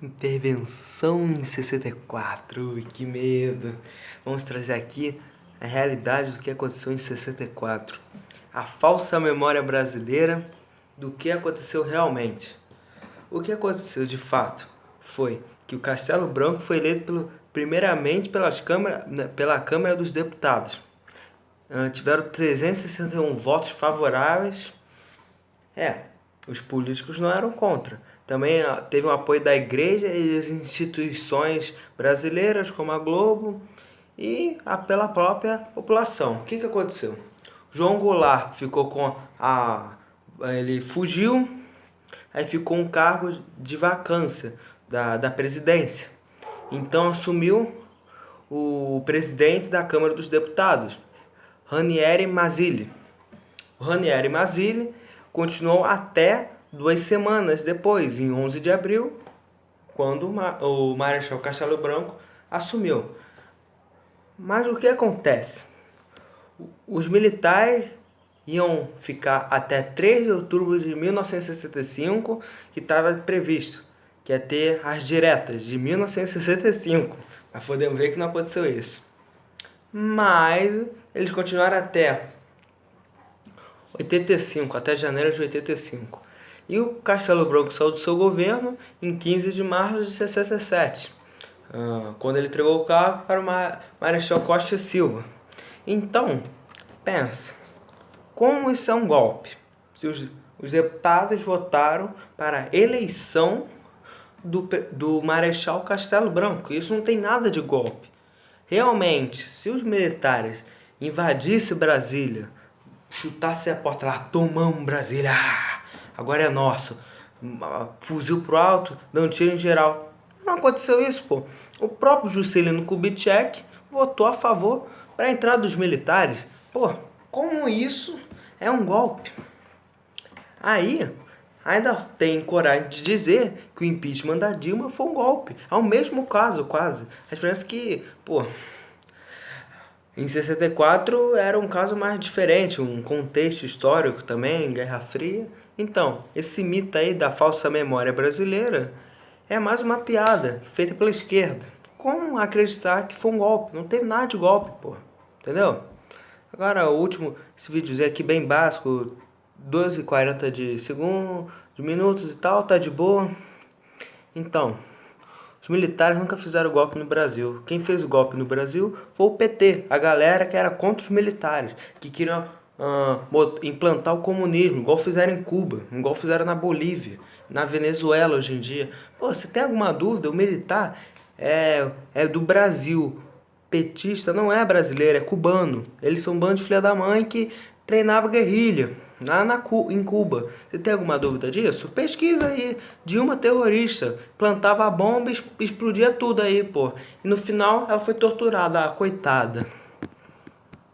Intervenção em 64, ui, que medo! Vamos trazer aqui a realidade do que aconteceu em 64. A falsa memória brasileira do que aconteceu realmente. O que aconteceu de fato foi que o Castelo Branco foi eleito primeiramente pela Câmara dos Deputados. Tiveram 361 votos favoráveis. Os políticos não eram contra. Também teve o apoio da igreja e das instituições brasileiras, como a Globo, e pela própria população. O que aconteceu? João Goulart ficou ele fugiu, aí ficou um cargo de vacância da presidência. Então assumiu o presidente da Câmara dos Deputados, Ranieri Mazzilli. O Ranieri Mazzilli continuou até 2 semanas depois, em 11 de abril, quando o Marechal Castelo Branco assumiu. Mas o que acontece? Os militares iam ficar até 3 de outubro de 1965, que estava previsto, que ia ter as diretas de 1965. Mas podemos ver que não aconteceu isso. Mas eles continuaram até 85, até janeiro de 85. E o Castelo Branco saiu do seu governo em 15 de março de 67, quando ele entregou o cargo para o Marechal Costa e Silva. Então, pensa, como isso é um golpe? Se os deputados votaram para a eleição do Marechal Castelo Branco, isso não tem nada de golpe. Realmente, se os militares invadissem Brasília, chutassem a porta lá, tomamos Brasília, agora é nosso, fuzil pro alto, dá um tiro em geral. Não aconteceu isso, pô. O próprio Juscelino Kubitschek votou a favor para a entrada dos militares. Pô, como isso é um golpe? Aí, ainda tem coragem de dizer que o impeachment da Dilma foi um golpe. É o mesmo caso, quase. A diferença é que, pô, em 64 era um caso mais diferente, um contexto histórico também, Guerra Fria. Então, esse mito aí da falsa memória brasileira é mais uma piada feita pela esquerda. Como acreditar que foi um golpe? Não teve nada de golpe, pô. Entendeu? Agora, o último, esse videozinho aqui bem básico, 12h40 de segundos, de minutos e tal, tá de boa. Então, os militares nunca fizeram golpe no Brasil. Quem fez o golpe no Brasil foi o PT, a galera que era contra os militares, que queriam implantar o comunismo, igual fizeram em Cuba, igual fizeram na Bolívia, na Venezuela hoje em dia. Pô, se tem alguma dúvida, o militar é do Brasil. Petista não é brasileiro, é cubano. Eles são um bando de filha da mãe que treinava guerrilha lá em Cuba. Você tem alguma dúvida disso? Pesquisa aí. Dilma terrorista, plantava a bomba e explodia tudo aí, pô. E no final ela foi torturada, coitada.